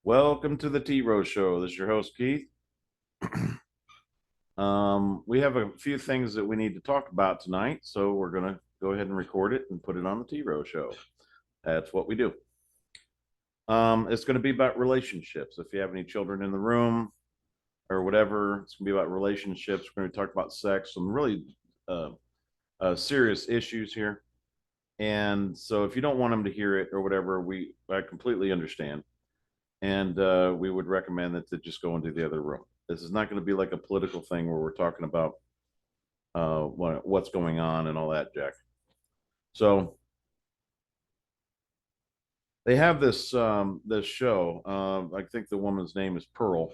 Welcome to the T Rose Show. This is your host, Keith. We have a few things that we need to talk about tonight, so we're going to go ahead and record it and put it on the T Rose Show. That's what we do. It's going to be about relationships. If you have any children in the room or whatever, it's going to be about relationships. We're going to talk about sex, some really serious issues here. And so if you don't want them to hear it or whatever, I completely understand. And we would recommend that to just go into the other room. This is not going to be like a political thing where we're talking about what's going on and all that, Jack. So they have this show. I think the woman's name is Pearl,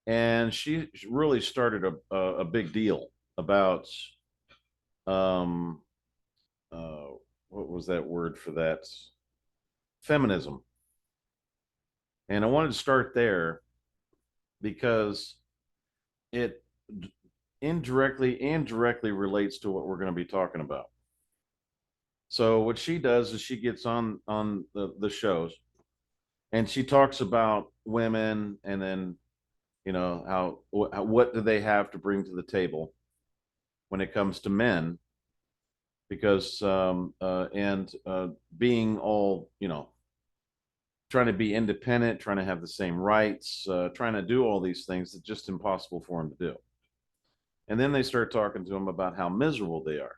and she really started a big deal about um, uh, what was that word for that? Feminism. And I wanted to start there because it indirectly and directly relates to what we're going to be talking about. So what she does is she gets on the shows and she talks about women, and then how what do they have to bring to the table when it comes to men, because and being all trying to be independent, trying to have the same rights, trying to do all these things that's just impossible for them to do. And then they start talking to them about how miserable they are.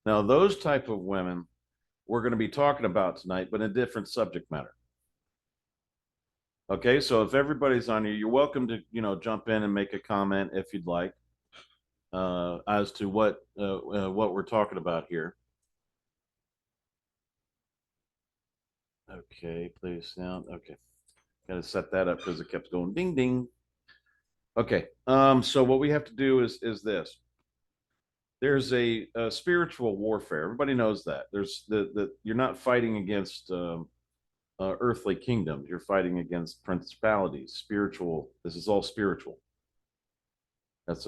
Now, those type of women we're going to be talking about tonight, but in a different subject matter. Okay, so if everybody's on here, you're welcome to jump in and make a comment if you'd like as to what we're talking about here. Okay, please sound okay. Got to set that up because it kept going ding ding. Okay, so what we have to do is this. There's a spiritual warfare. Everybody knows that. There's the you're not fighting against earthly kingdoms. You're fighting against principalities, spiritual. This is all spiritual. That's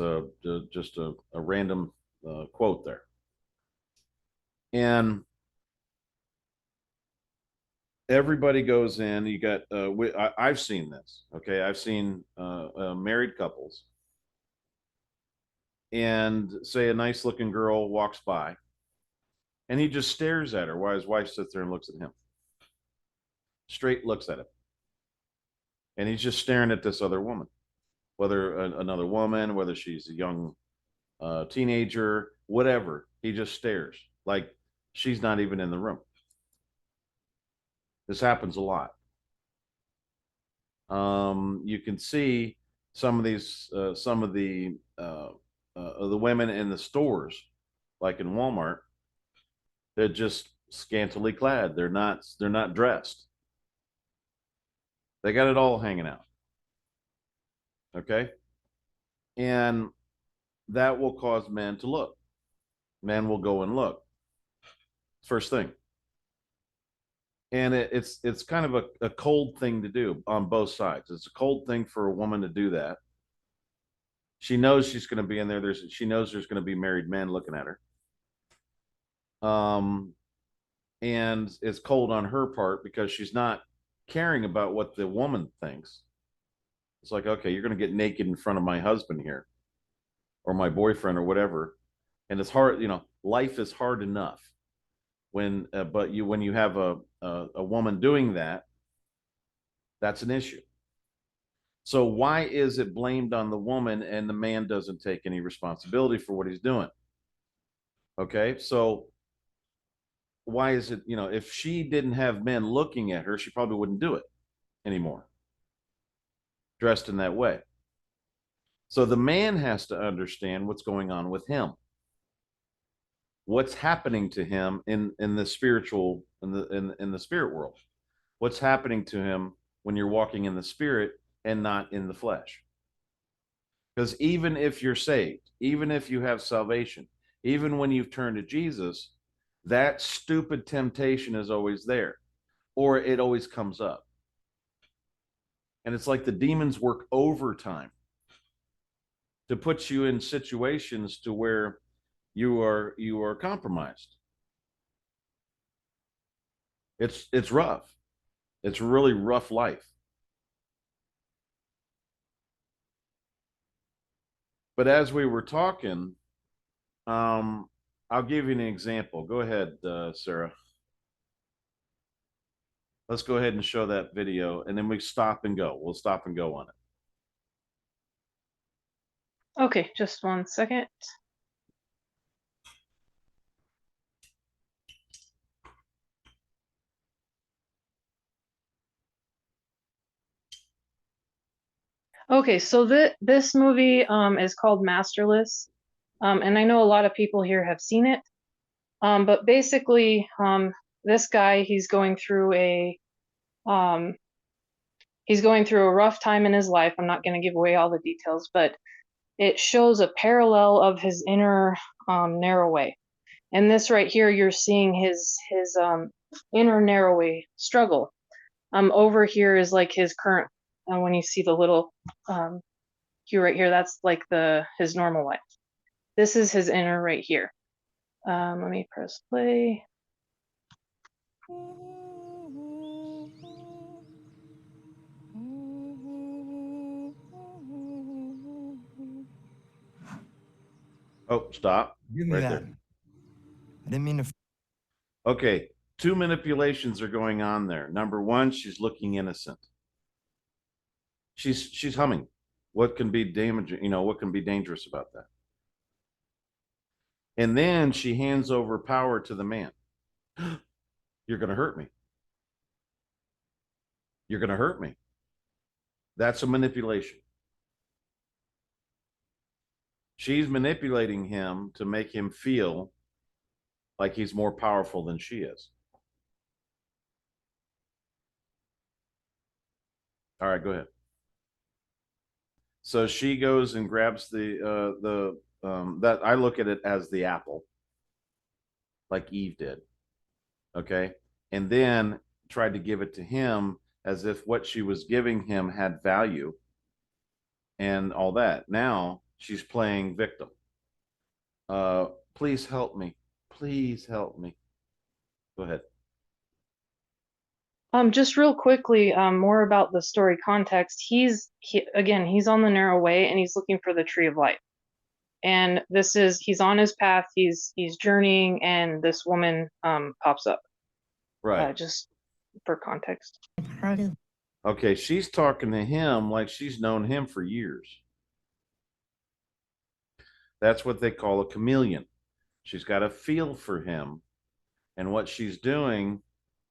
just a random quote there. And everybody goes in. You got I've seen this. Okay, I've seen married couples, and say a nice looking girl walks by, and he just stares at her while his wife sits there and looks at him. Straight looks at him, and he's just staring at this other woman, whether another woman, whether she's a young teenager, whatever. He just stares like she's not even in the room. This happens a lot. You can see some of the women in the stores, like in Walmart, they're just scantily clad. They're not dressed. They got it all hanging out. Okay, and that will cause men to look. Men will go and look. First thing. And it's kind of a cold thing to do on both sides. It's a cold thing for a woman to do that. She knows she's going to be in there. She knows there's going to be married men looking at her. Um, and it's cold on her part because she's not caring about what the woman thinks. It's like, okay, you're going to get naked in front of my husband here, or my boyfriend, or whatever. And it's hard. Life is hard enough but when you have a woman doing that, that's an issue. So why is it blamed on the woman and the man doesn't take any responsibility for what he's doing? Okay, so why is it, if she didn't have men looking at her, she probably wouldn't do it anymore, dressed in that way. So the man has to understand what's going on with him, what's happening to him in the spiritual in the spirit world, what's happening to him when you're walking in the spirit and not in the flesh. Because even if you're saved, even if you have salvation, even when you've turned to Jesus, that stupid temptation is always there, or it always comes up. And it's like the demons work overtime to put you in situations to where you are compromised. It's rough. It's really rough life. But as we were talking, I'll give you an example. Go ahead, Sarah. Let's go ahead and show that video, and then we stop and go. We'll stop and go on it. Okay, just 1 second. Okay, so this movie is called Masterless. And I know a lot of people here have seen it. But basically, this guy, um, he's going through a rough time in his life. I'm not going to give away all the details, but it shows a parallel of his inner narrow way. And this right here, you're seeing his inner narrow way struggle. Over here is like his current. When you see the little hue right here, that's like his normal life. This is his inner right here. Let me press play. Oh, stop. Give me Right that. there. I didn't mean to. Okay, two manipulations are going on there. Number one, she's looking innocent. She's humming. What can be damaging? What can be dangerous about that? And then she hands over power to the man. You're going to hurt me. You're going to hurt me. That's a manipulation. She's manipulating him to make him feel like he's more powerful than she is. All right, go ahead. So she goes and grabs the that I look at it as the apple, like Eve did. Okay. And then tried to give it to him as if what she was giving him had value and all that. Now she's playing victim. Please help me. Please help me. Go ahead. Just real quickly, more about the story context. He's on the narrow way and he's looking for the tree of life. And he's on his path, he's journeying, and this woman pops up. Right. Just for context. Okay, she's talking to him like she's known him for years. That's what they call a chameleon. She's got a feel for him and what she's doing.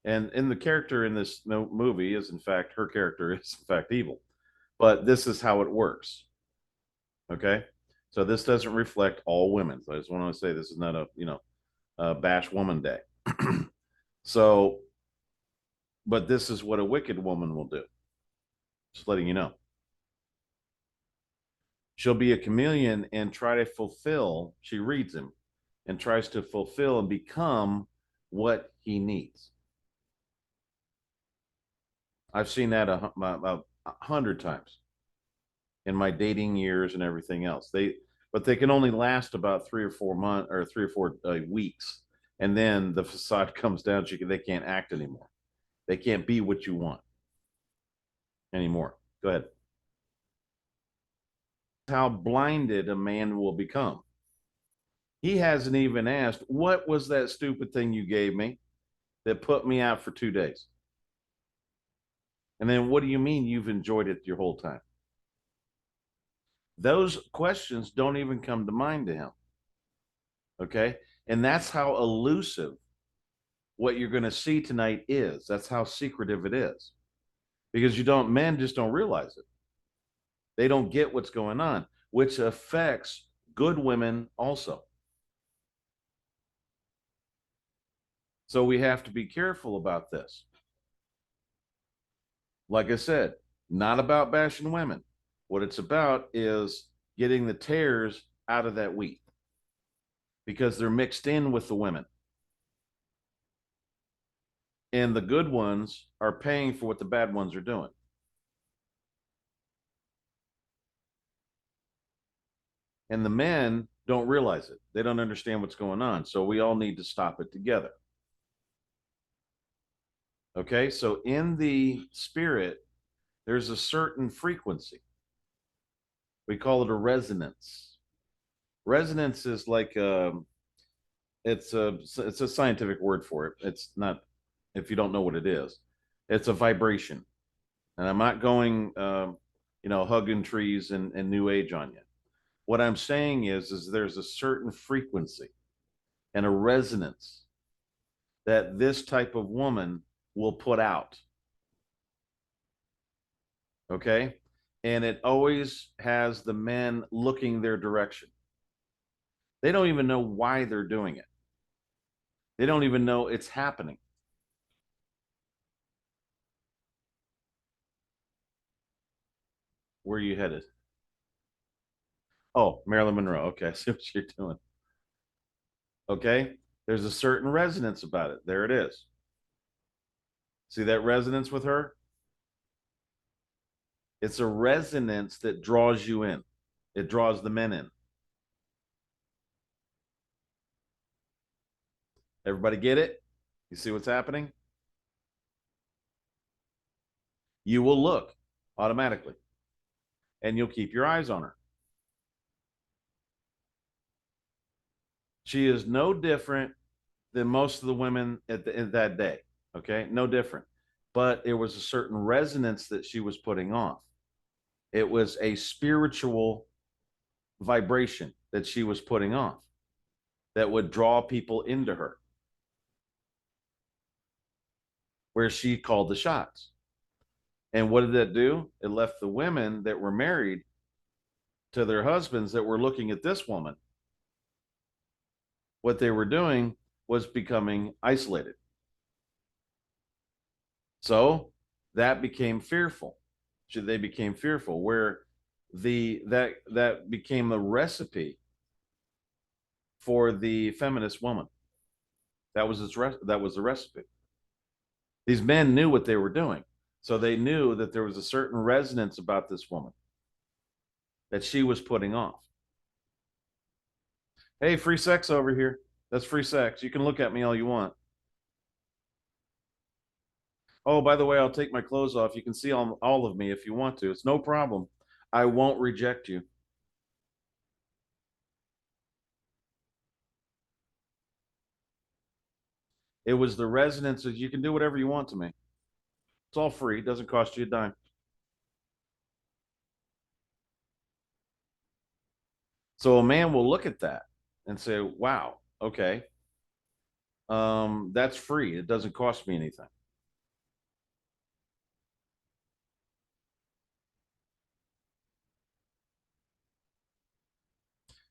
And the character in this movie is, in fact, her character is, in fact, evil. But this is how it works. Okay. So this doesn't reflect all women. So I just want to say this is not a bash woman day. So, but this is what a wicked woman will do. Just letting you know. She'll be a chameleon and try to fulfill, she reads him and tries to fulfill and become what he needs. I've seen that a 100 times in my dating years and everything else. But they can only last about 3 or 4 months or 3 or 4 weeks, and then the facade comes down. They can't act anymore. They can't be what you want anymore. Go ahead. How blinded a man will become. He hasn't even asked, what was that stupid thing you gave me that put me out for 2 days? And then what do you mean you've enjoyed it your whole time? Those questions don't even come to mind to him. Okay. And that's how elusive what you're going to see tonight is. That's how secretive it is. Because men just don't realize it. They don't get what's going on, which affects good women also. So we have to be careful about this. Like I said, not about bashing women. What it's about is getting the tares out of that wheat because they're mixed in with the women. And the good ones are paying for what the bad ones are doing. And the men don't realize it. They don't understand what's going on. So we all need to stop it together. Okay, so in the spirit, there's a certain frequency. We call it a resonance. Resonance is like it's a scientific word for it. It's not, if you don't know what it is, it's a vibration. And I'm not going hugging trees and new age on you. What I'm saying is there's a certain frequency and a resonance that this type of woman will put out. Okay. And it always has the men looking their direction. They don't even know why they're doing it. They don't even know it's happening. Where are you headed? Oh, Marilyn Monroe. Okay, I see what you're doing. Okay, there's a certain resonance about it. There it is. See that resonance with her? It's a resonance that draws you in. It draws the men in. Everybody get it? You see what's happening? You will look automatically and you'll keep your eyes on her. She is no different than most of the women in that day. Okay, no different. But it was a certain resonance that she was putting off. It was a spiritual vibration that she was putting off that would draw people into her, where she called the shots. And what did that do? It left the women that were married to their husbands that were looking at this woman. What they were doing was becoming isolated. So that became fearful. They became fearful, where that became the recipe for the feminist woman. That was the recipe. These men knew what they were doing. So they knew that there was a certain resonance about this woman that she was putting off. Hey, free sex over here. That's free sex. You can look at me all you want. Oh, by the way, I'll take my clothes off. You can see all of me if you want to. It's no problem. I won't reject you. It was the resonance of you can do whatever you want to me. It's all free. It doesn't cost you a dime. So a man will look at that and say, wow, okay. That's free. It doesn't cost me anything.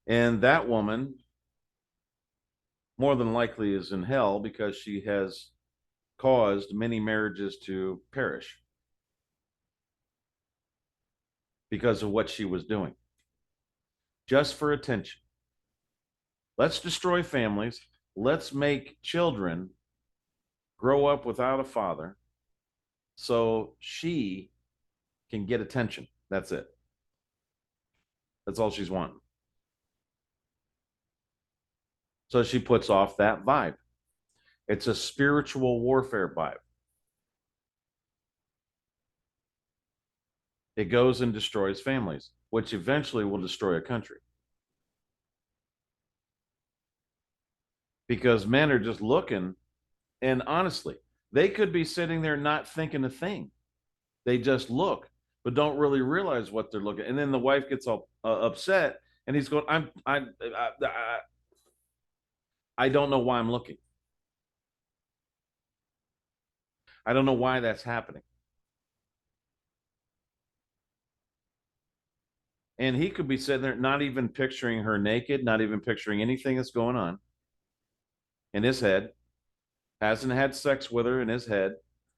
And that woman more than likely is in hell because she has caused many marriages to perish because of what she was doing, just for attention. Let's destroy families. Let's make children grow up without a father so she can get attention. That's it. That's all she's wanting. So she puts off that vibe. It's a spiritual warfare vibe. It goes and destroys families, which eventually will destroy a country. Because men are just looking, and honestly, they could be sitting there not thinking a thing. They just look, but don't really realize what they're looking. And then the wife gets all upset, and he's going, I don't know why I'm looking. I don't know why that's happening. And he could be sitting there not even picturing her naked, not even picturing anything that's going on in his head, hasn't had sex with her in his head,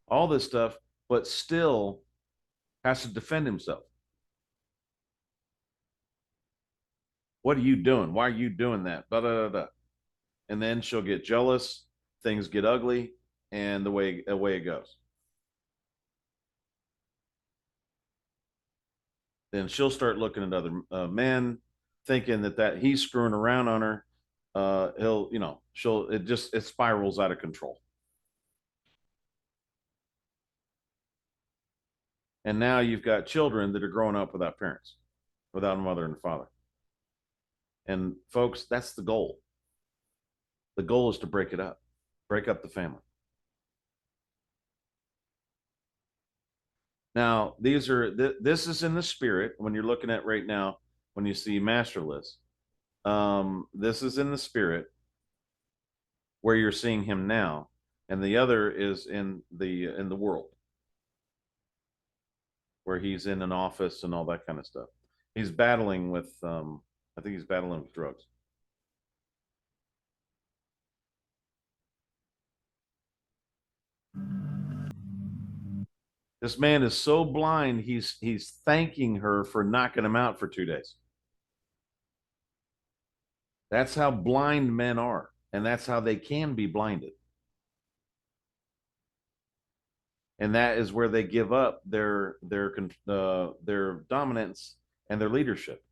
all this stuff, but still has to defend himself. What are you doing? Why are you doing that? Da, da, da, da. And then she'll get jealous, things get ugly, and the way it goes. Then she'll start looking at other men, thinking that he's screwing around on her. It spirals out of control. And now you've got children that are growing up without parents, without a mother and a father. And folks, that's the goal. The goal is to break it up, break up the family. Now, this is in the spirit when you're looking at right now, when you see masterless. This is in the spirit where you're seeing him now, and the other is in the world where he's in an office and all that kind of stuff. He's battling with I think he's battling with drugs. This man is so blind, he's thanking her for knocking him out for 2 days. That's how blind men are, and that's how they can be blinded. And that is where they give up their dominance and their leadership.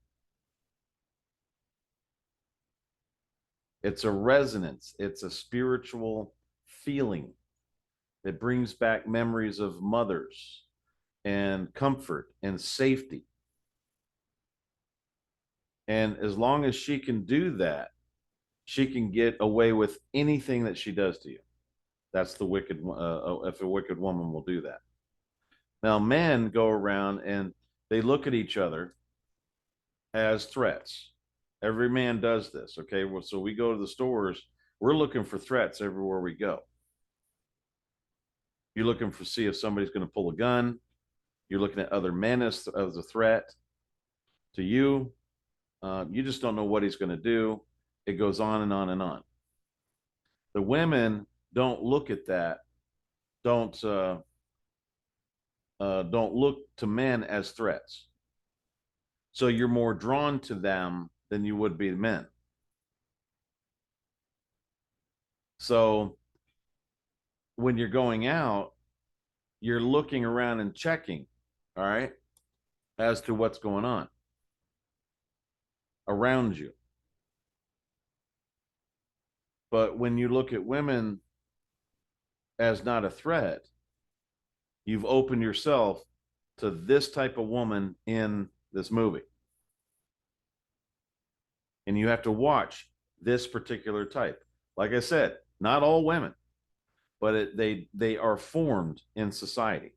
It's a resonance. It's a spiritual feeling that brings back memories of mothers and comfort and safety. And as long as she can do that, she can get away with anything that she does to you. That's the wicked. If a wicked woman will do that. Now, men go around and they look at each other as threats. Every man does this. Okay, well, so we go to the stores. We're looking for threats everywhere we go. You're looking for see if somebody's going to pull a gun. You're looking at other men as a threat to you. You just don't know what he's going to do. It goes on and on and on. The women don't look at that. Don't look to men as threats. So you're more drawn to them than you would be men. So when you're going out, you're looking around and checking, all right, as to what's going on around you. But when you look at women as not a threat, you've opened yourself to this type of woman in this movie. And you have to watch this particular type. Like I said, not all women, but they are formed in society.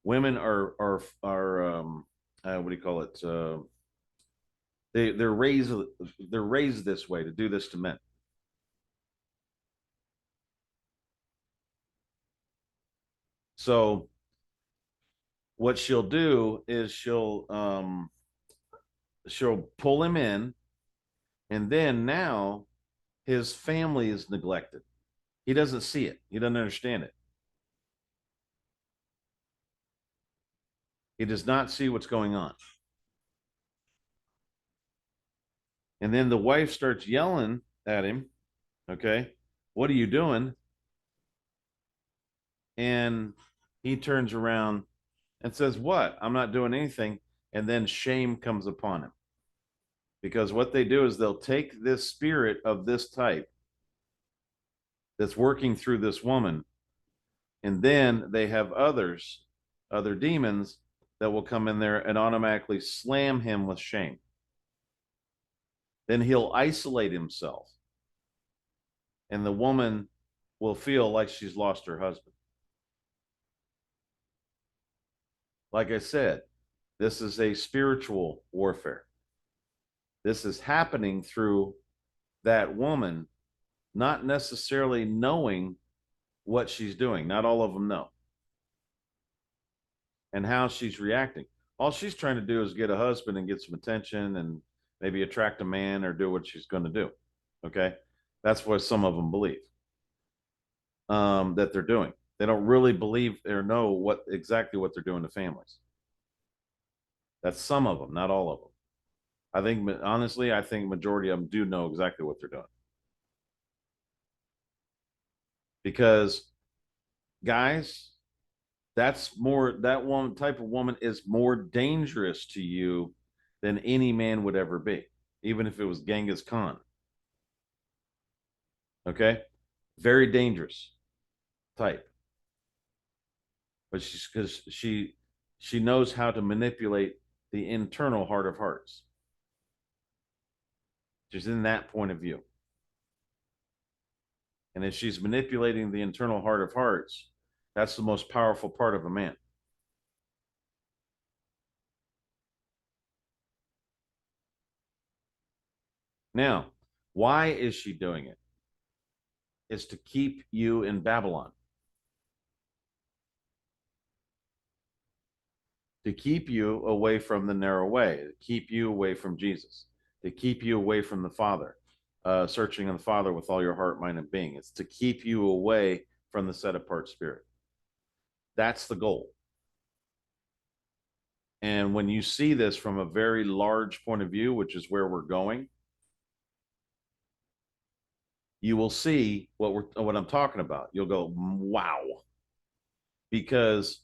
Women are what do you call it? They're raised this way to do this to men. So what she'll do is she'll pull him in, and then now his family is neglected. He doesn't see it. He doesn't understand it. He does not see what's going on. And then the wife starts yelling at him, okay, what are you doing? And he turns around and says, what? I'm not doing anything. And then shame comes upon him. Because what they do is they'll take this spirit of this type that's working through this woman, and then they have other demons that will come in there and automatically slam him with shame. Then he'll isolate himself, and the woman will feel like she's lost her husband. Like I said, this is a spiritual warfare. This is happening through that woman not necessarily knowing what she's doing. Not all of them know. And how she's reacting. All she's trying to do is get a husband and get some attention and maybe attract a man or do what she's going to do. Okay? That's what some of them believe that they're doing. They don't really believe or know exactly what they're doing to families. That's some of them, not all of them. I think, honestly, majority of them do know exactly what they're doing. Because, guys, that one type of woman is more dangerous to you than any man would ever be, even if it was Genghis Khan. Okay? Very dangerous type. but she knows how to manipulate the internal heart of hearts. She's in that point of view. And if she's manipulating the internal heart of hearts, that's the most powerful part of a man. Now, why is she doing it? It's to keep you in Babylon. To keep you away from the narrow way, to keep you away from Jesus, to keep you away from the Father, searching on the Father with all your heart, mind, and being. It's to keep you away from the set apart spirit. That's the goal. And when you see this from a very large point of view, which is where we're going, you will see what I'm talking about. You'll go, wow. Because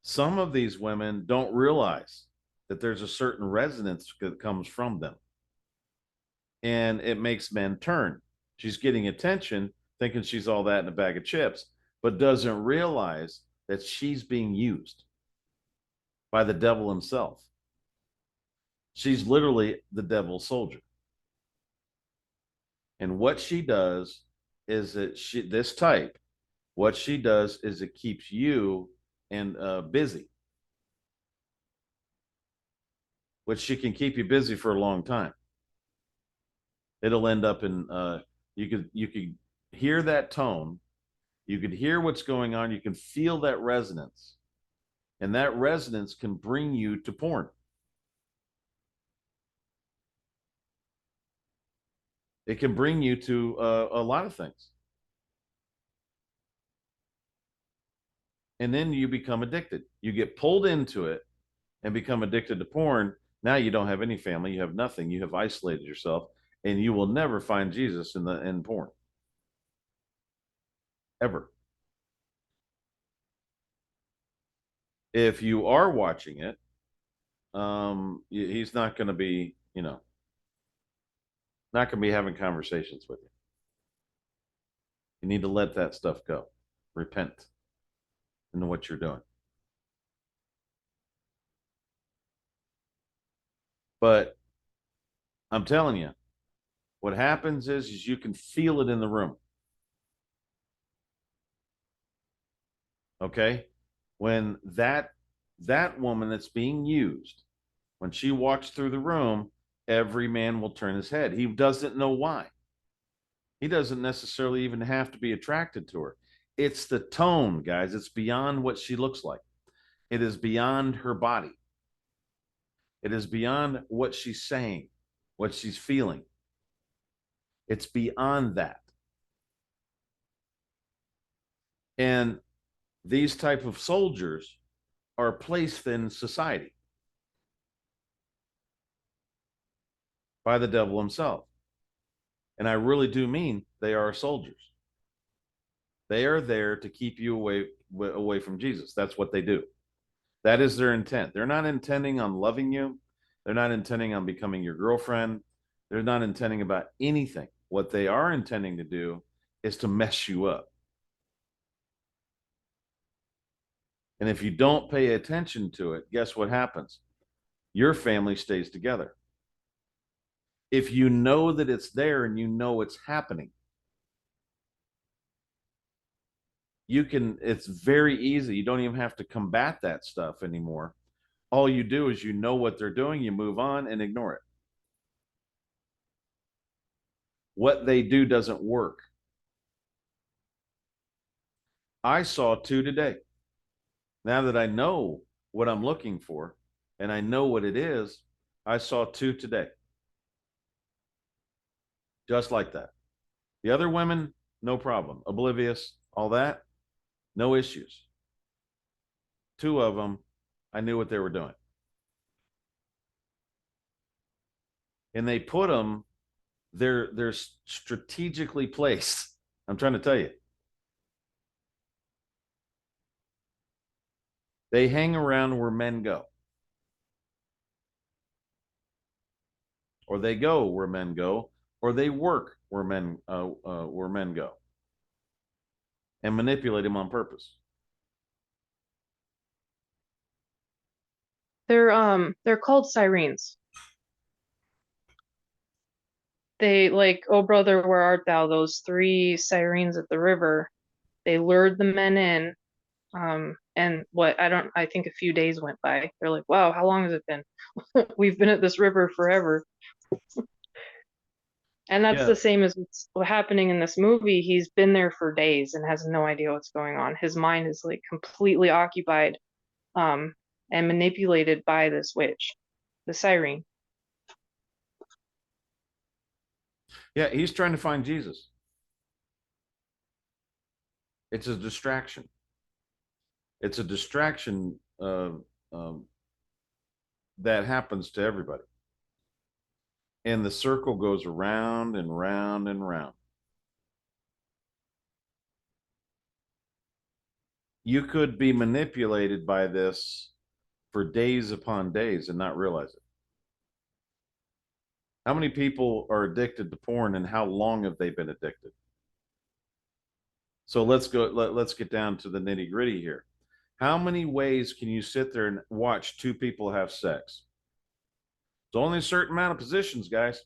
some of these women don't realize that there's a certain resonance that comes from them. And it makes men turn. She's getting attention, thinking she's all that in a bag of chips, but doesn't realize that she's being used by the devil himself. She's literally the devil's soldier. And what she does is that what she does is it keeps you and busy, which she can keep you busy for a long time. It'll end up in you could hear that tone, you could hear what's going on, you can feel that resonance, and that resonance can bring you to porn. It can bring you to a lot of things. And then you become addicted. You get pulled into it and become addicted to porn. Now you don't have any family, you have nothing, you have isolated yourself, and you will never find Jesus in porn. Ever. If you are watching it, he's not going to be, not going to be having conversations with you. You need to let that stuff go. Repent into what you're doing. But I'm telling you, what happens is you can feel it in the room. Okay? When that woman that's being used, when she walks through the room, every man will turn his head. He doesn't know why. He doesn't necessarily even have to be attracted to her. It's the tone, guys. It's beyond what she looks like. It is beyond her body. It is beyond what she's saying, what she's feeling. It's beyond that. And these type of soldiers are placed in society by the devil himself. And I really do mean they are soldiers. They are there to keep you away from Jesus. That's what they do. That is their intent. They're not intending on loving you. They're not intending on becoming your girlfriend. They're not intending about anything. What they are intending to do is to mess you up. And if you don't pay attention to it, guess what happens? Your family stays together. If you know that it's there and you know it's happening, it's very easy. You don't even have to combat that stuff anymore. All you do is you know what they're doing, you move on and ignore it. What they do doesn't work. I saw 2 today. Now that I know what I'm looking for and I know what it is, I saw 2 today. Just like that. The other women, no problem. Oblivious, all that, no issues. 2 of them, I knew what they were doing. And they put them, they're strategically placed. I'm trying to tell you. They hang around where men go. Or they go where men go, or they work where men go. And manipulate them on purpose. They're called sirens. They like, "Oh brother, where art thou?" Those three sirens at the river. They lured the men in. And what I think a few days went by. They're like, "Wow, how long has it been? We've been at this river forever." And that's Yeah, the same as what's happening in this movie. He's been there for days and has no idea what's going on. His mind is like completely occupied, um, and manipulated by this witch, the siren. yeah, he's trying to find Jesus. It's a distraction. It's a distraction um, that happens to everybody. And the circle goes around and round and round. You could be manipulated by this for days upon days and not realize it. How many people are addicted to porn and how long have they been addicted? So let's get down to the nitty gritty here. How many ways can you sit there and watch two people have sex? It's only a certain amount of positions, guys.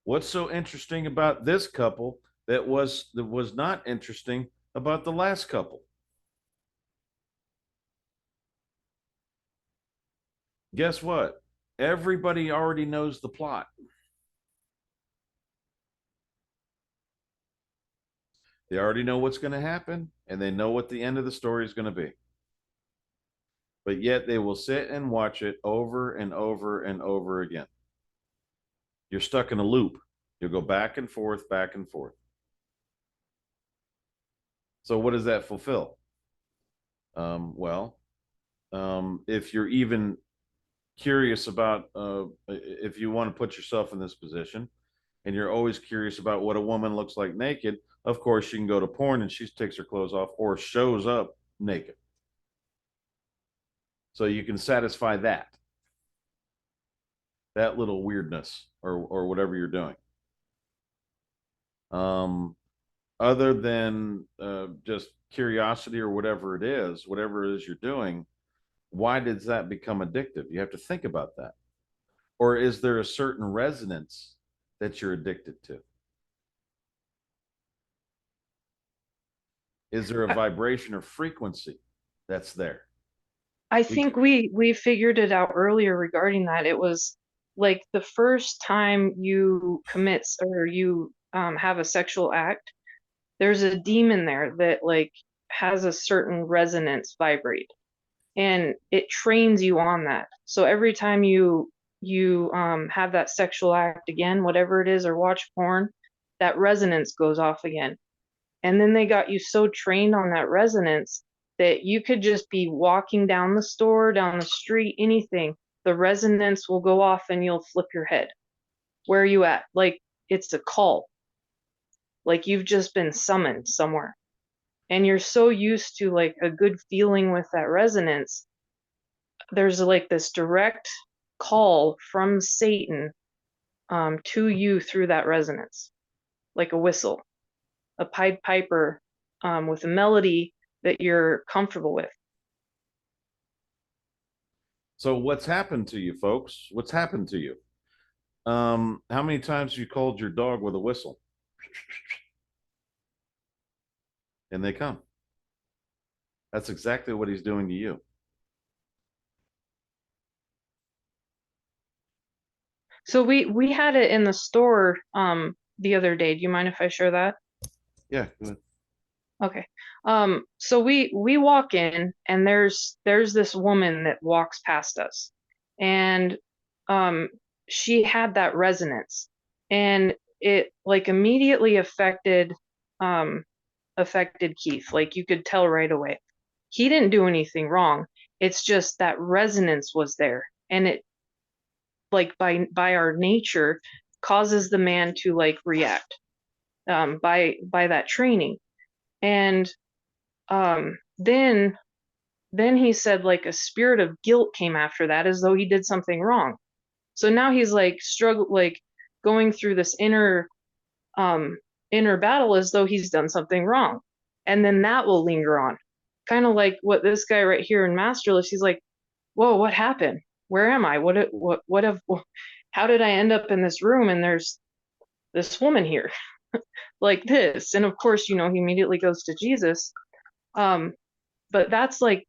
What's so interesting about this couple that was not interesting about the last couple? Guess what? Everybody already knows the plot. They already know what's going to happen and they know what the end of the story is going to be. But yet they will sit and watch it over and over and over again. You're stuck in a loop. You'll go back and forth, back and forth. So what does that fulfill? If you're even curious about, if you want to put yourself in this position and you're always curious about what a woman looks like naked, of course you can go to porn and she takes her clothes off or shows up naked. So you can satisfy that little weirdness or whatever you're doing. Other than just curiosity or whatever it is you're doing, why does that become addictive? You have to think about that. Or is there a certain resonance that you're addicted to? Is there a vibration or frequency that's there? I think we figured it out earlier regarding that. It was like the first time you commit or you have a sexual act, there's a demon there that like has a certain resonance vibrate, and it trains you on that. So every time you have that sexual act again, whatever it is, or watch porn, that resonance goes off again. And then they got you so trained on that resonance that you could just be walking down the store, down the street, anything. The resonance will go off and you'll flip your head. Where are you at? Like it's a call. Like you've just been summoned somewhere. And you're so used to like a good feeling with that resonance. There's like this direct call from Satan to you through that resonance, like a whistle, a Pied Piper with a melody that you're comfortable with. So what's happened to you, folks? What's happened to you? How many times you called your dog with a whistle? And they come. That's exactly what he's doing to you. So we had it in the store the other day. Do you mind if I share that? Yeah, go ahead. Okay. So we walk in and there's this woman that walks past us. And she had that resonance and it like immediately affected Keith. Like you could tell right away. He didn't do anything wrong. It's just that resonance was there. And it like by our nature causes the man to like react by that training. And then he said like a spirit of guilt came after that as though he did something wrong. So now he's like like going through this inner battle as though he's done something wrong. And then that will linger on. kind of like what this guy right here in Masterless, he's like, whoa, what happened? Where am I? How did I end up in this room? And there's this woman here like this. And of course, he immediately goes to Jesus. But that's like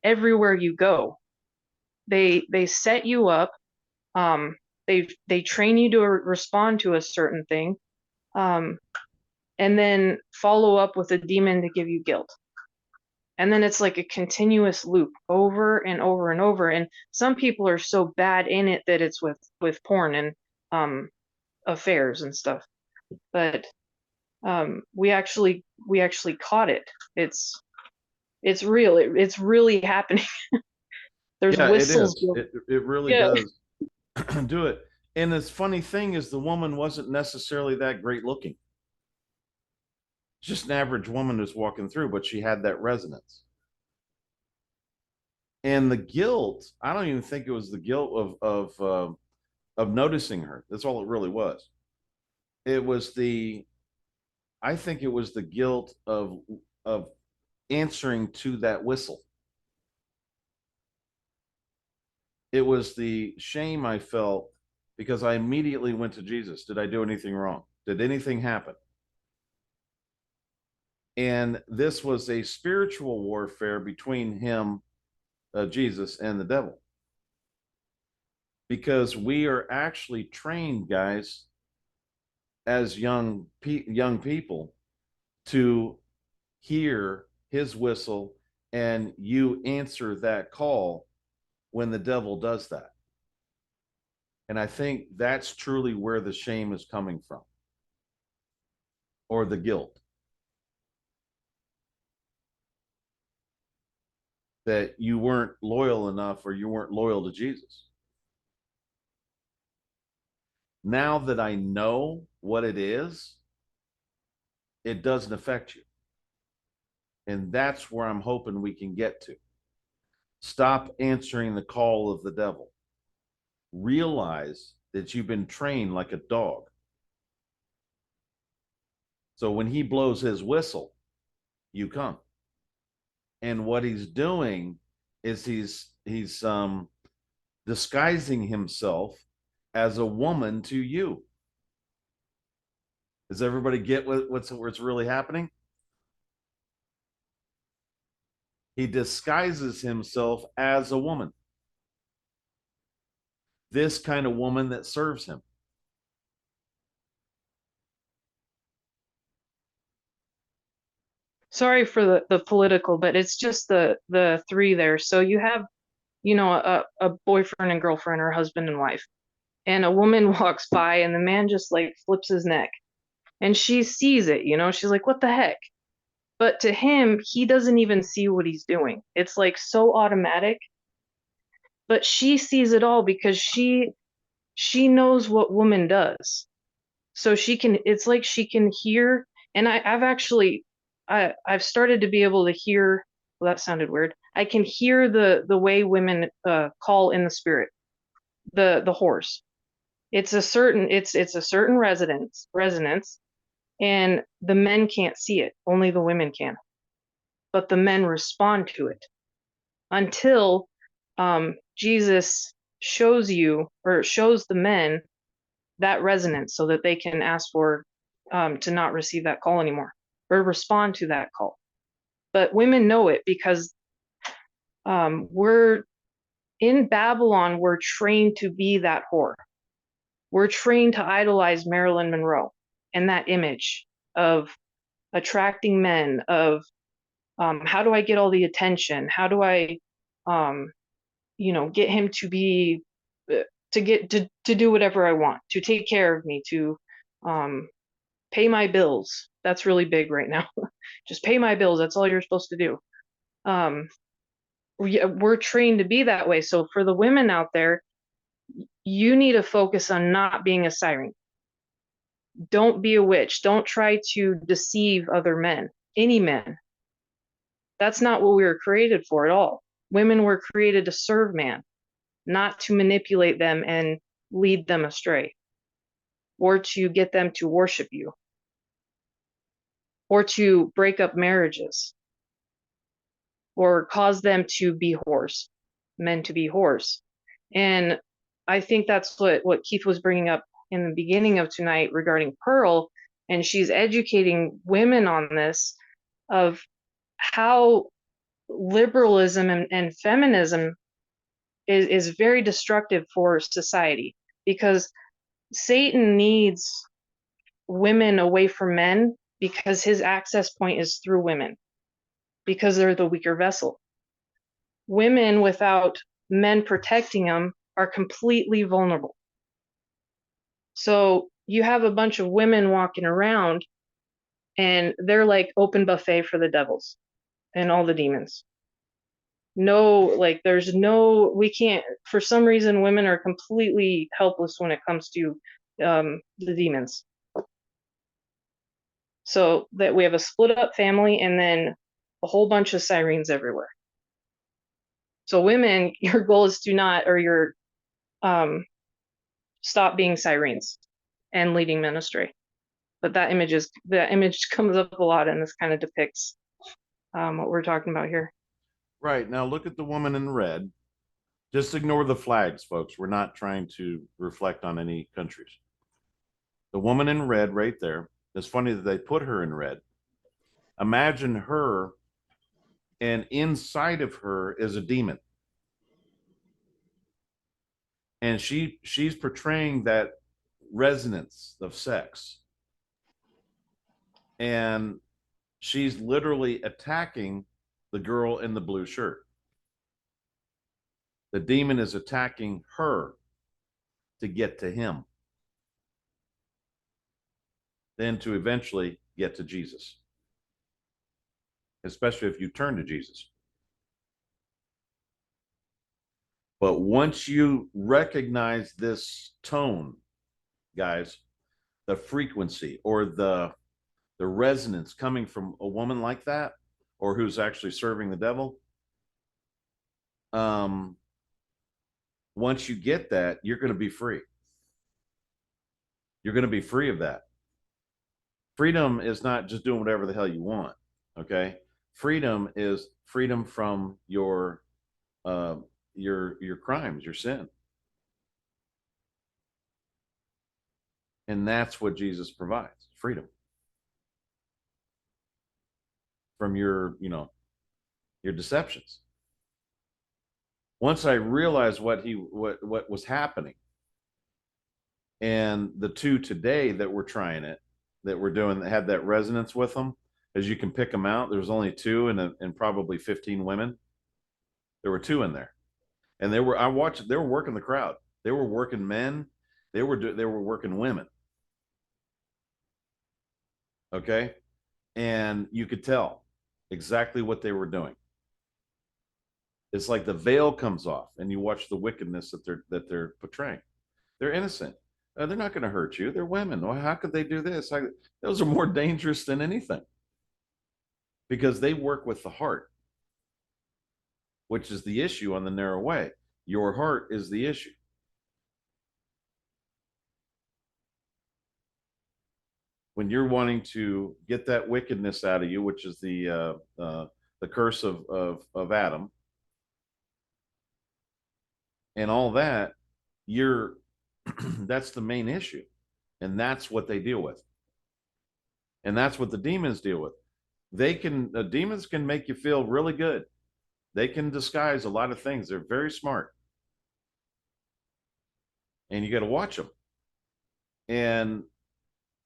everywhere you go. They set you up. They train you to respond to a certain thing. And then follow up with a demon to give you guilt. And then it's like a continuous loop over and over and over. And some people are so bad in it that it's with porn and affairs and stuff. But we actually caught it. It's real. It's really happening. There's Yeah, whistles. it really Yeah. does do it. And the funny thing is the woman wasn't necessarily that great looking. Just an average woman who's walking through, but she had that resonance. And the guilt, I don't even think it was the guilt of noticing her. That's all it really was. It was I think it was the guilt of answering to that whistle. It was the shame I felt because I immediately went to Jesus. Did I do anything wrong? Did anything happen? And this was a spiritual warfare between him, Jesus, and the devil. Because we are actually trained, guys, as young people to hear his whistle and you answer that call when the devil does that. And I think that's truly where the shame is coming from, or the guilt. That you weren't loyal enough or you weren't loyal to Jesus. Now that I know what it is, it doesn't affect you. And that's where I'm hoping we can get to. Stop answering the call of the devil. Realize that you've been trained like a dog. So when he blows his whistle, you come. And what he's doing is he's disguising himself as a woman to you. Does everybody get what's really happening? He disguises himself as a woman. This kind of woman that serves him. Sorry for the political, but it's just the three there. So you have, a boyfriend and girlfriend or husband and wife, and a woman walks by and the man just like flips his neck, and she sees it. She's like, what the heck? But to him, he doesn't even see what he's doing. It's like so automatic. But she sees it all because she knows what woman does. So it's like she can hear. And I've started to be able to hear. Well, that sounded weird. I can hear the way women call in the spirit, the horse. It's a certain resonance, and the men can't see it. Only the women can. But the men respond to it until Jesus shows the men that resonance so that they can ask for to not receive that call anymore or respond to that call. But women know it because we're in Babylon, we're trained to be that whore. We're trained to idolize Marilyn Monroe and that image of attracting men, of how do I get all the attention? How do I get him to be to do whatever I want, to take care of me, to pay my bills. That's really big right now. Just pay my bills. That's all you're supposed to do. We're trained to be that way. So for the women out there, you need to focus on not being a siren. Don't be a witch. Don't try to deceive other men, any men. That's not what we were created for at all. Women were created to serve man, not to manipulate them and lead them astray, or to get them to worship you, or to break up marriages. or cause them to be whores, men to be whores. And I think that's what Keith was bringing up in the beginning of tonight regarding Pearl, and she's educating women on this, of how liberalism and feminism is very destructive for society, because Satan needs women away from men, because his access point is through women, because they're the weaker vessel. Women without men protecting them are completely vulnerable. So you have a bunch of women walking around, and they're like open buffet for the devils and all the demons. No, like there's no, we can't, for some reason, women are completely helpless when it comes to the demons. So that we have a split up family, and then a whole bunch of sirens everywhere. So women, your goal is to not, or your stop being sirens and leading men astray. But that image comes up a lot, and this kind of depicts what we're talking about here. Right. Now look at the woman in red. Just ignore the flags, folks. We're not trying to reflect on any countries. The woman in red right there. It's funny that they put her in red. Imagine her, and inside of her is a demon. And she's portraying that resonance of sex. And she's literally attacking the girl in the blue shirt. The demon is attacking her to get to him, then to eventually get to Jesus, especially if you turn to Jesus. But once you recognize this tone, guys, the frequency or the resonance coming from a woman like that, or who's actually serving the devil, once you get that, you're going to be free. You're going to be free of that. Freedom is not just doing whatever the hell you want. Okay. Freedom is freedom from your crimes, your sin. And that's what Jesus provides, freedom from your deceptions. Once I realized what was happening, and the two today that were trying it, that were doing, that had that resonance with them, as you can pick them out, there was only two and probably 15 women. There were two in there, and they were working the crowd. They were working men. They were working women. Okay. And you could tell exactly what they were doing. It's like the veil comes off and you watch the wickedness that they're portraying. They're innocent. They're not going to hurt you. They're women. Well, how could they do this? Those are more dangerous than anything, because they work with the heart, which is the issue on the narrow way. Your heart is the issue. When you're wanting to get that wickedness out of you, which is the curse of Adam and all that, that's the main issue, and that's what they deal with, and that's what the demons deal with. The demons can make you feel really good. They can disguise a lot of things. They're very smart, and you got to watch them. And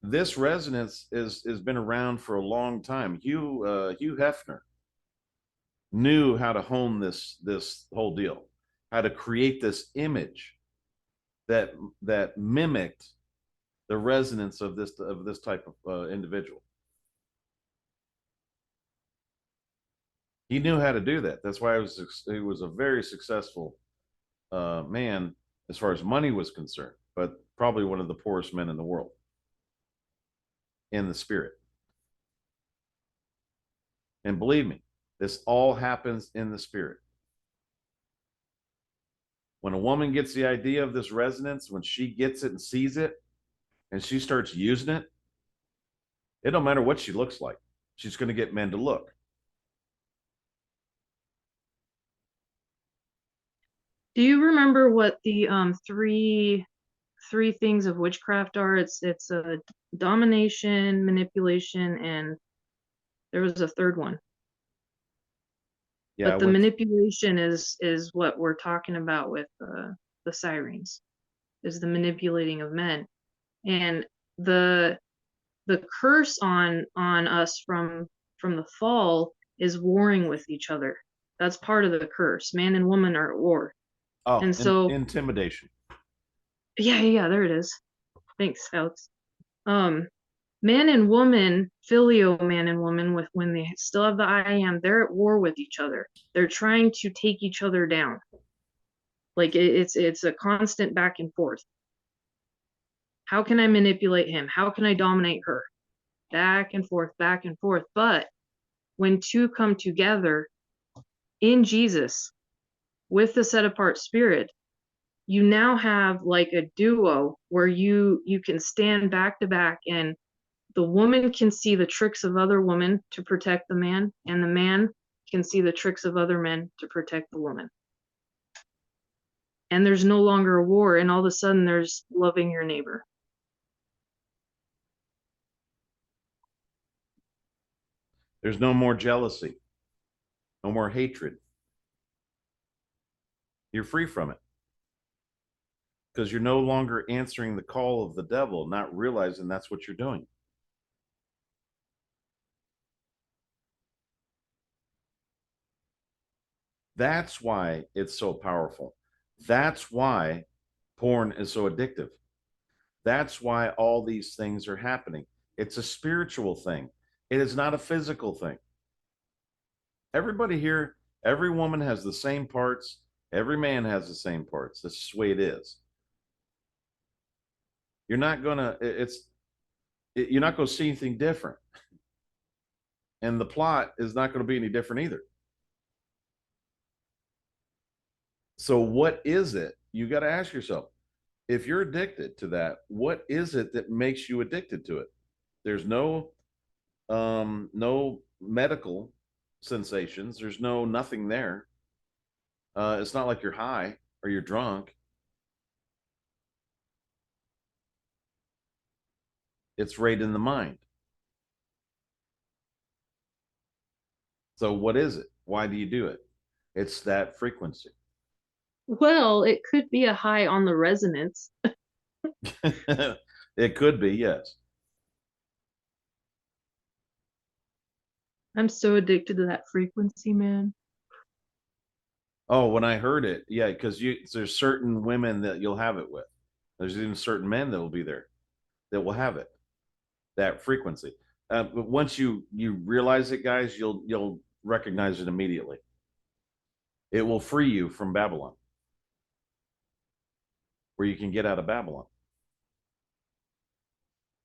this resonance has been around for a long time. Hugh Hefner knew how to hone this whole deal, how to create this image that mimicked the resonance of this type of individual. He knew how to do that. That's why he was a very successful man as far as money was concerned, but probably one of the poorest men in the world in the spirit. And believe me, this all happens in the spirit. When a woman gets the idea of this resonance, when she gets it and sees it, and she starts using it, it don't matter what she looks like. She's going to get men to look. Do you remember what the three things of witchcraft are? It's a domination, manipulation, and there was a third one. Yeah, But the manipulation is what we're talking about with the sirens, is the manipulating of men. And the curse on us from the fall is warring with each other. That's part of the curse. Man and woman are at war. And so intimidation. yeah, there it is. Thanks, Alex. Man and woman, filio man and woman, with when they still have the I am, they're at war with each other. They're trying to take each other down. Like it's a constant back and forth. How can I manipulate him? How can I dominate her? Back and forth, back and forth. But when two come together in Jesus with the set apart spirit, you now have like a duo where you can stand back to back, and the woman can see the tricks of other women to protect the man, and the man can see the tricks of other men to protect the woman. And there's no longer a war, and all of a sudden there's loving your neighbor. There's no more jealousy, no more hatred. You're free from it because you're no longer answering the call of the devil, not realizing that's what you're doing. That's why it's so powerful. That's why porn is so addictive. That's why all these things are happening. It's a spiritual thing. It is not a physical thing. Everybody here, every woman has the same parts. Every man has the same parts. That's just the way it is. You're not gonna. You're not gonna see anything different, and the plot is not going to be any different either. So, what is it? You got to ask yourself, if you're addicted to that, what is it that makes you addicted to it? There's no medical sensations. There's nothing there. It's not like you're high or you're drunk. It's right in the mind. So what is it? Why do you do it? It's that frequency. Well, it could be a high on the resonance. It could be, yes. I'm so addicted to that frequency, man. Oh, when I heard it, yeah, because there's certain women that you'll have it with. There's even certain men that will be there that will have it, that frequency. But once you realize it, guys, you'll recognize it immediately. It will free you from Babylon, where you can get out of Babylon.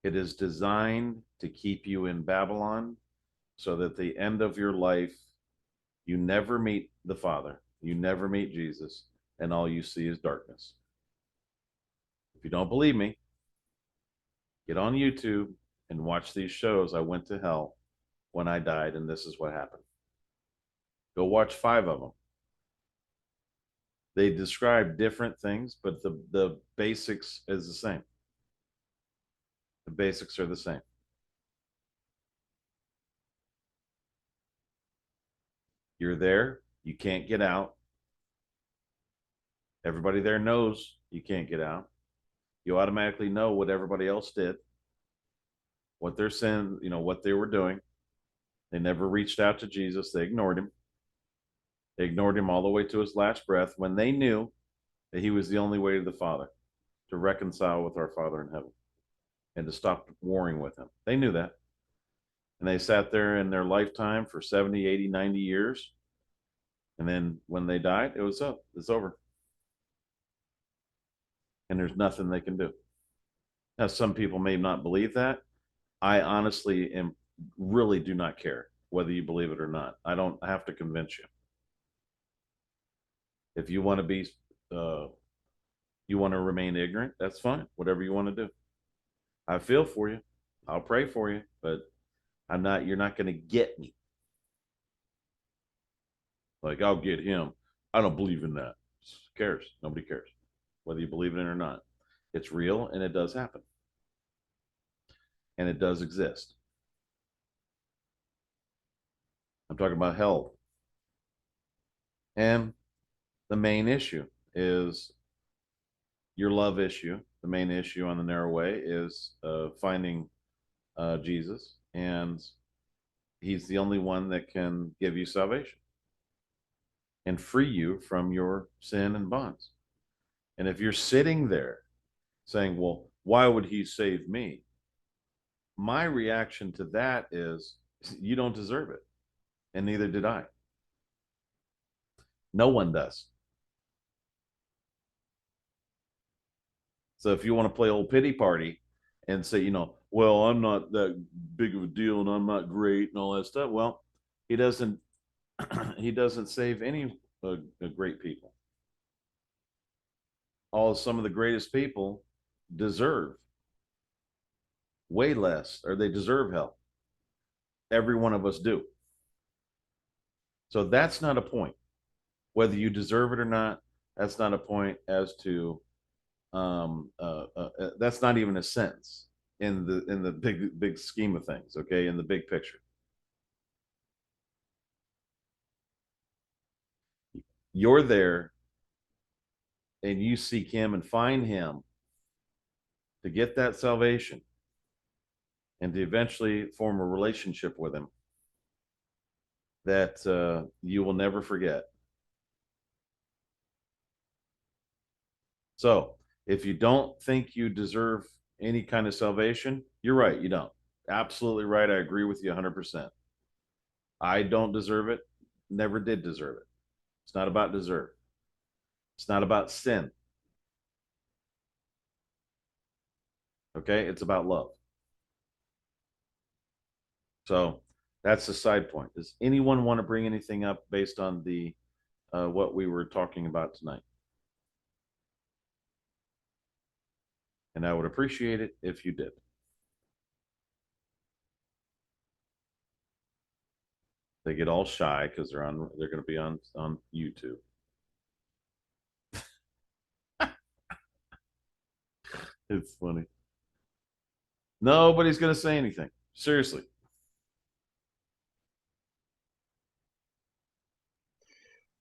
It is designed to keep you in Babylon so that at the end of your life, you never meet the Father, you never meet Jesus, and all you see is darkness. If you don't believe me, get on YouTube and watch these shows. I went to hell when I died, and this is what happened. Go watch 5 of them. They describe different things, but the basics is the same. The basics are the same. You're there, you can't get out. Everybody there knows you can't get out. You automatically know what everybody else did, what they're saying, what they were doing. They never reached out to Jesus. They ignored him. They ignored him all the way to his last breath when they knew that he was the only way to the Father, to reconcile with our Father in heaven and to stop warring with him. They knew that. And they sat there in their lifetime for 70, 80, 90 years. And then when they died, it was up. It's over. And there's nothing they can do. Now, some people may not believe that. I honestly really do not care whether you believe it or not. I don't have to convince you. If you want to be, you want to remain ignorant, that's fine. Whatever you want to do. I feel for you. I'll pray for you, but you're not going to get me. Like, I'll get him. I don't believe in that. Who cares? Nobody cares. Whether you believe in it or not. It's real and it does happen. And it does exist. I'm talking about hell. And the main issue is your love issue. The main issue on the narrow way is finding Jesus, and he's the only one that can give you salvation and free you from your sin and bonds. And if you're sitting there saying, well, why would he save me? My reaction to that is, you don't deserve it. And neither did I. No one does. So if you want to play old pity party and say, well, I'm not that big of a deal and I'm not great and all that stuff. Well, he doesn't he doesn't save any great people. Some of the greatest people deserve way less, or they deserve hell. Every one of us do. So that's not a point. Whether you deserve it or not, that's not a point as to that's not even a sentence in the big scheme of things, okay, in the big picture. You're there and you seek him and find him to get that salvation and to eventually form a relationship with him that you will never forget. So if you don't think you deserve any kind of salvation, you're right, you don't. Absolutely right. I agree with you 100%. I don't deserve it, never did deserve it. It's not about deserve. It's not about sin. Okay? It's about love. So that's the side point. Does anyone want to bring anything up based on the what we were talking about tonight? And I would appreciate it if you did. They get all shy because they're going to be on YouTube. It's funny. Nobody's going to say anything. Seriously.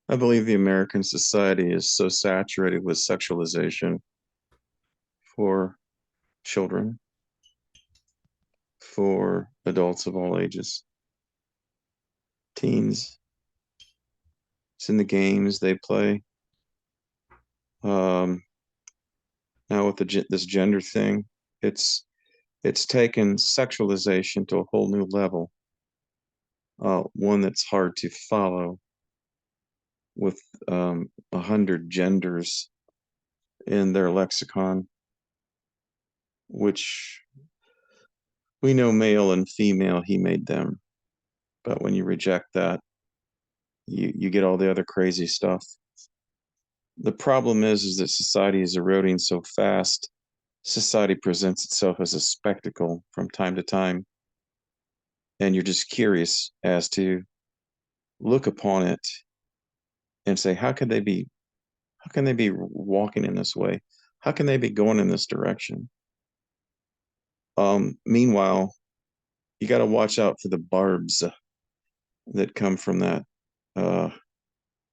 I believe the American society is so saturated with sexualization for children, for adults of all ages, teens. It's in the games they play. Now with this gender thing, it's taken sexualization to a whole new level. One that's hard to follow, with 100 genders in their lexicon, which we know male and female, he made them. But when you reject that, you get all the other crazy stuff. The problem is that society is eroding so fast. Society presents itself as a spectacle from time to time. And you're just curious as to look upon it and say, how can they be walking in this way? How can they be going in this direction? Meanwhile, you got to watch out for the barbs that come from that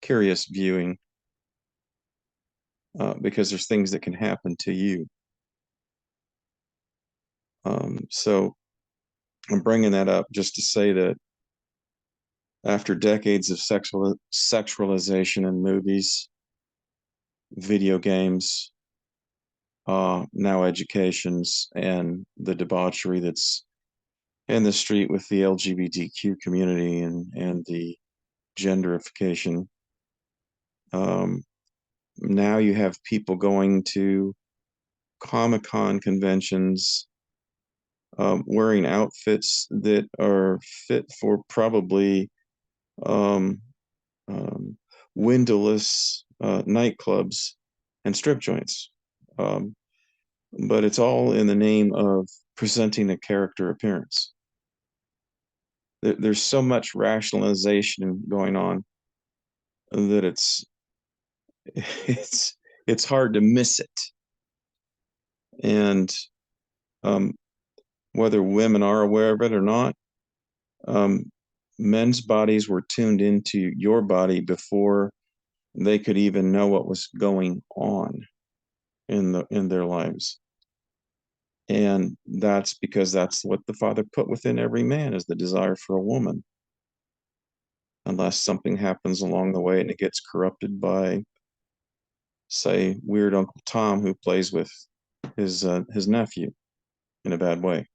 curious viewing, because there's things that can happen to you. So I'm bringing that up just to say that after decades of sexualization in movies, video games, now educations, and the debauchery that's in the street with the LGBTQ community and the genderification, now you have people going to Comic-Con conventions, wearing outfits that are fit for probably windowless nightclubs and strip joints. But it's all in the name of presenting a character appearance. There's so much rationalization going on that it's hard to miss it. And whether women are aware of it or not, men's bodies were tuned into your body before they could even know what was going on in their lives. And that's because that's what the Father put within every man, is the desire for a woman. Unless something happens along the way and it gets corrupted by, say, weird Uncle Tom who plays with his nephew in a bad way,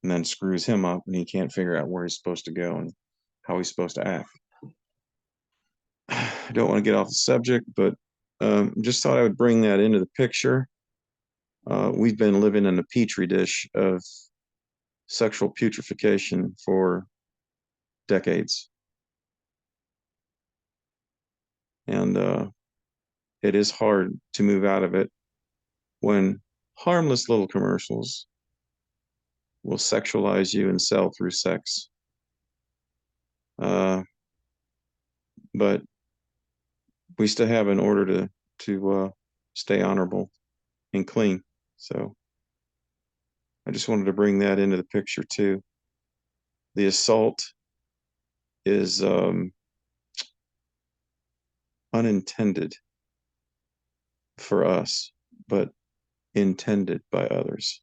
and then screws him up, and he can't figure out where he's supposed to go and how he's supposed to act. I don't want to get off the subject, but just thought I would bring that into the picture. We've been living in a petri dish of sexual putrefaction for decades. And it is hard to move out of it when harmless little commercials will sexualize you and sell through sex. But we still have in order to stay honorable and clean. So I just wanted to bring that into the picture too. The assault is unintended for us, but intended by others.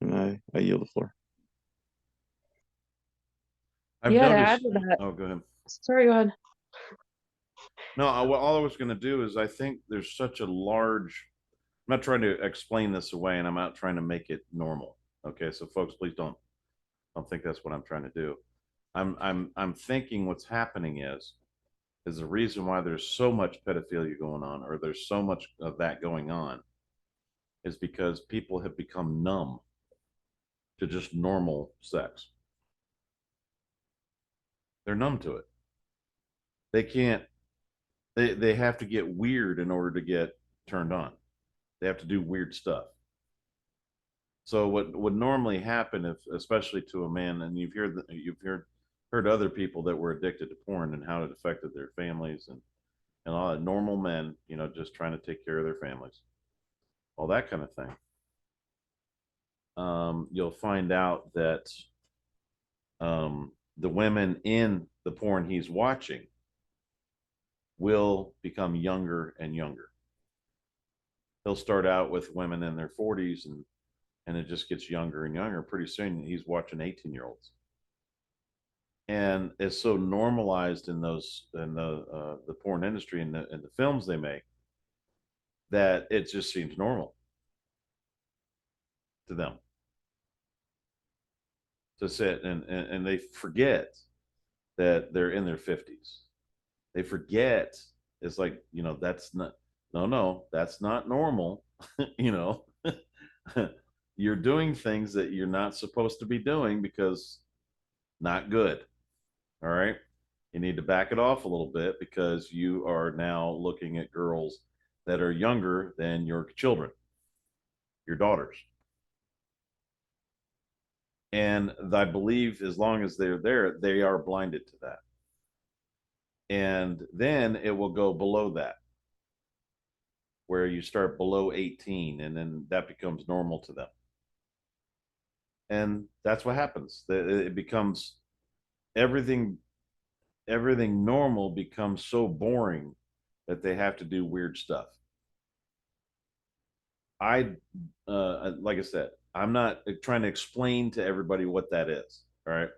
And I yield the floor. I've Yeah, to noticed. add to that. Oh, go ahead. Sorry, go ahead. No, all I was going to do is I think there's such a large. I'm not trying to explain this away, and I'm not trying to make it normal. Okay, so folks, please don't think that's what I'm trying to do. I'm thinking what's happening is the reason why there's so much pedophilia going on, or there's so much of that going on, is because people have become numb to just normal sex. They're numb to it. They can't. They have to get weird in order to get turned on. They have to do weird stuff. So what would normally happen, if especially to a man, and you've heard other people that were addicted to porn and how it affected their families and all that, normal men, just trying to take care of their families, all that kind of thing. You'll find out that the women in the porn he's watching will become younger and younger. He'll start out with women in their 40s, and it just gets younger and younger. Pretty soon he's watching 18-year-olds. And it's so normalized in the porn industry and the films they make that it just seems normal to them to sit and they forget that they're in their 50s. They forget it's like, that's not, no, that's not normal. You're doing things that you're not supposed to be doing because not good. All right. You need to back it off a little bit because you are now looking at girls that are younger than your children, your daughters. And I believe as long as they're there, they are blinded to that. And then it will go below that, where you start below 18, and then that becomes normal to them. And that's what happens. It becomes everything normal becomes so boring that they have to do weird stuff. Like I said, I'm not trying to explain to everybody what that is, all right,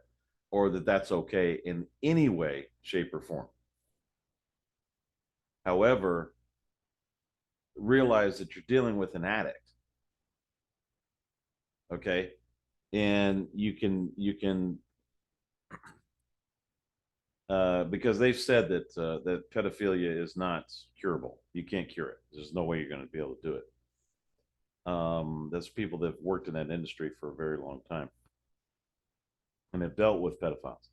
or that's okay in any way, shape, or form. However, realize that you're dealing with an addict, okay, and you can because they've said that that pedophilia is not curable. You can't cure it. There's no way you're going to be able to do it. That's people that have worked in that industry for a very long time and have dealt with pedophiles.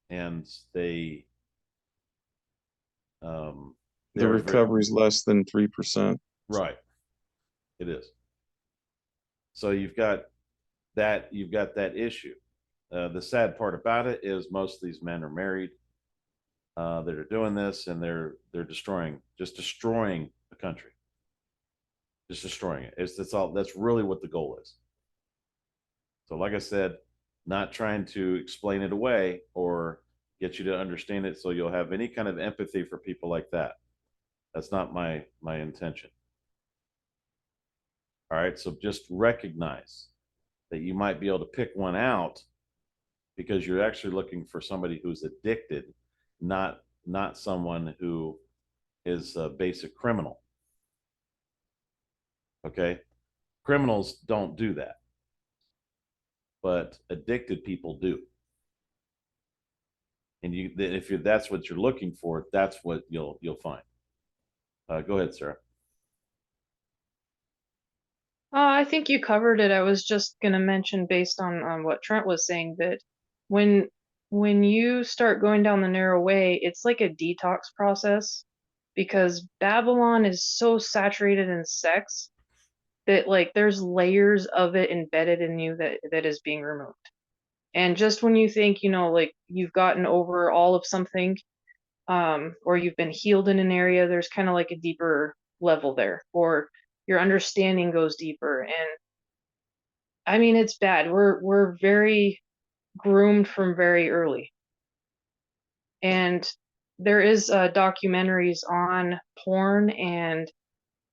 And they the recovery is less than 3%. Right. It is. So you've got that issue. The sad part about it is most of these men are married. that are doing this, and they're destroying the country, just destroying it. That's all. That's really what the goal is. So, like I said, not trying to explain it away or get you to understand it so you'll have any kind of empathy for people like that. That's not my intention. All right, so just recognize that you might be able to pick one out because you're actually looking for somebody who's addicted, not someone who is a basic criminal. Okay, criminals don't do that, but addicted people do. And that's what you're looking for, that's what you'll find. Go ahead, Sarah. I think you covered it. I was just going to mention, based on what Trent was saying, that when you start going down the narrow way, it's like a detox process, because Babylon is so saturated in sex that like there's layers of it embedded in you that is being removed. And just when you think, like you've gotten over all of something, or you've been healed in an area, there's kind of like a deeper level there, or your understanding goes deeper. And I mean, it's bad. We're very groomed from very early. And there is documentaries on porn and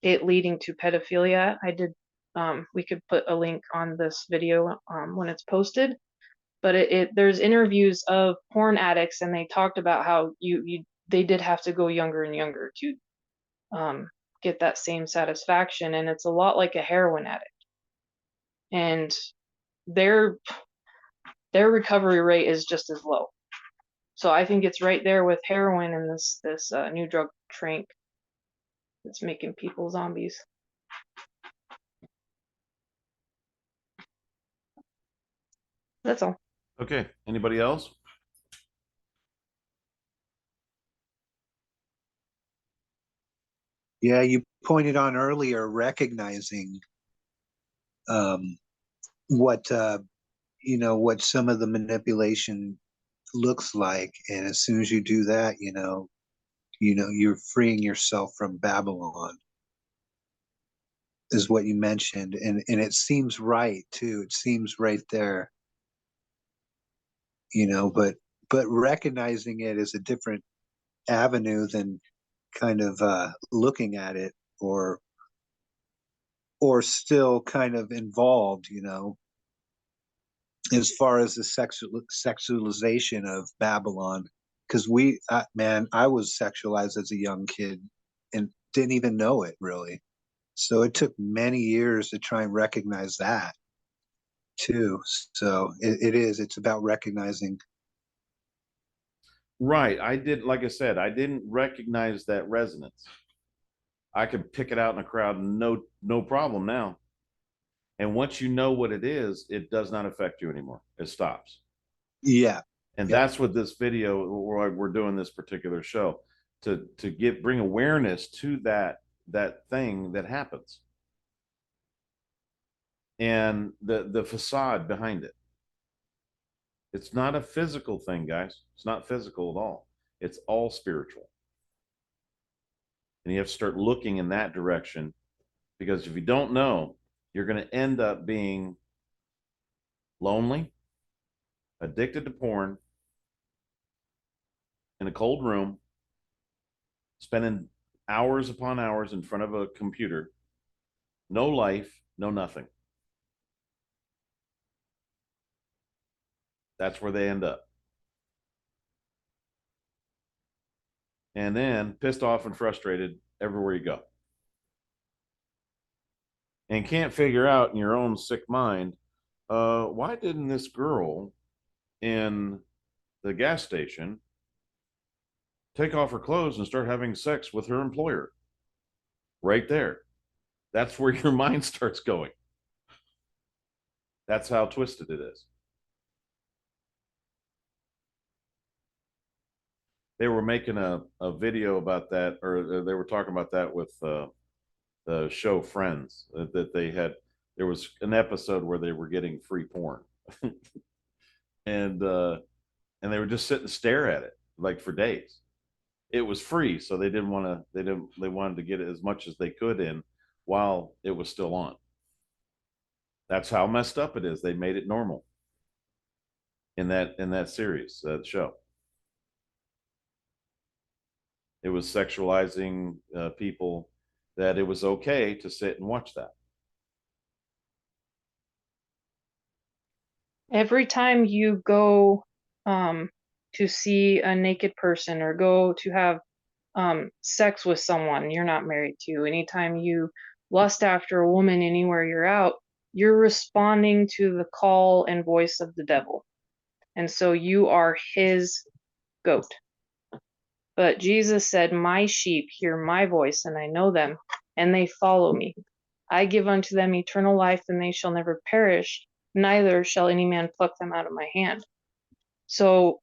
it leading to pedophilia. We could put a link on this video when it's posted. But there's interviews of porn addicts, and they talked about how they did have to go younger and younger to get that same satisfaction, and it's a lot like a heroin addict. And their recovery rate is just as low. So I think it's right there with heroin and this new drug Tranq that's making people zombies. That's all. Okay, anybody else? Yeah, you pointed on earlier recognizing what what some of the manipulation looks like, and as soon as you do that, you're freeing yourself from Babylon, is what you mentioned, and it seems right too. It seems right there, but recognizing it is a different avenue than kind of looking at it or still kind of involved, as far as the sexualization of Babylon. Because I was sexualized as a young kid and didn't even know it really. So it took many years to try and recognize that too. So it's about recognizing. Right. Like I said, I didn't recognize that resonance. I could pick it out in a crowd, no problem now. And once you know what it is, it does not affect you anymore. It stops. Yeah. And Yep. that's what this video, we're doing this particular show, to bring awareness to that thing that happens, and the facade behind it. It's not a physical thing, guys. It's not physical at all. It's all spiritual. And you have to start looking in that direction, because if you don't know, you're going to end up being lonely, addicted to porn, in a cold room, spending hours upon hours in front of a computer, no life, no nothing. That's where they end up. And then pissed off and frustrated everywhere you go. And can't figure out in your own sick mind, why didn't this girl in the gas station take off her clothes and start having sex with her employer? Right there. That's where your mind starts going. That's how twisted it is. They were making a video about that, or they were talking about that with the show Friends, that they had. There was an episode where they were getting free porn, and they would just sit and stare at it like for days. it was free, so they didn't want to. They wanted to get it as much as they could in while it was still on. That's how messed up it is. They made it normal in that series, that show. It was sexualizing people, that it was okay to sit and watch that. Every time you go to see a naked person or go to have sex with someone you're not married to, anytime you lust after a woman anywhere you're out, you're responding to the call and voice of the devil. And so you are his goat. But Jesus said, my sheep hear my voice, and I know them, and they follow me. I give unto them eternal life, and they shall never perish, neither shall any man pluck them out of my hand. So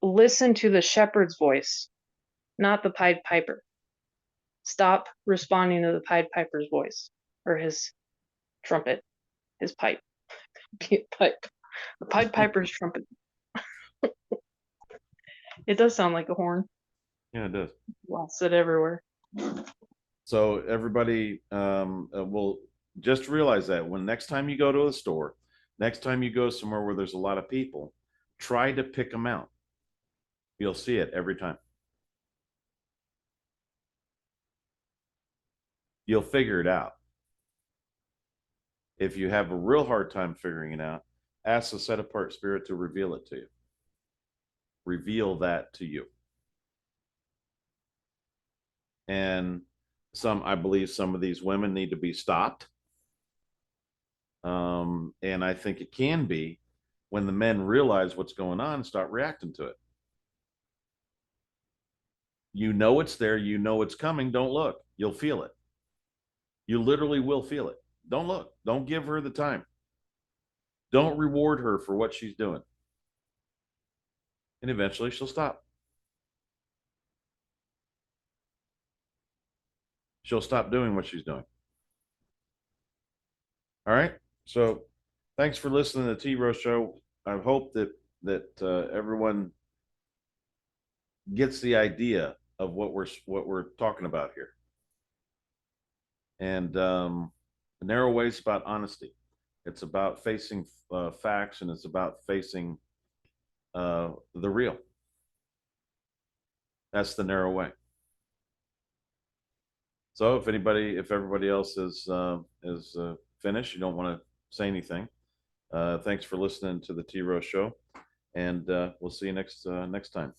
listen to the shepherd's voice, not the Pied Piper. Stop responding to the Pied Piper's voice, or his trumpet, his pipe. Pipe. The Pied Piper's trumpet. It does sound like a horn. Yeah, it does. Lost it everywhere. So everybody will just realize that when next time you go to a store, next time you go somewhere where there's a lot of people, try to pick them out. You'll see it every time. You'll figure it out. If you have a real hard time figuring it out, ask the set apart spirit to reveal it to you. Reveal that to you. And I believe some of these women need to be stopped. And I think it can be when the men realize what's going on and start reacting to it. You know it's there, you know it's coming, don't look. You'll feel it. You literally will feel it. Don't look. Don't give her the time. Don't reward her for what she's doing. And eventually she'll stop. She'll stop doing what she's doing. All right. So thanks for listening to the T Rose Show. I hope that everyone gets the idea of what we're talking about here. And the narrow way is about honesty. It's about facing facts, and it's about facing the real. That's the narrow way. So if everybody else is finished, you don't want to say anything. Thanks for listening to the T Rose Show, and we'll see you next time.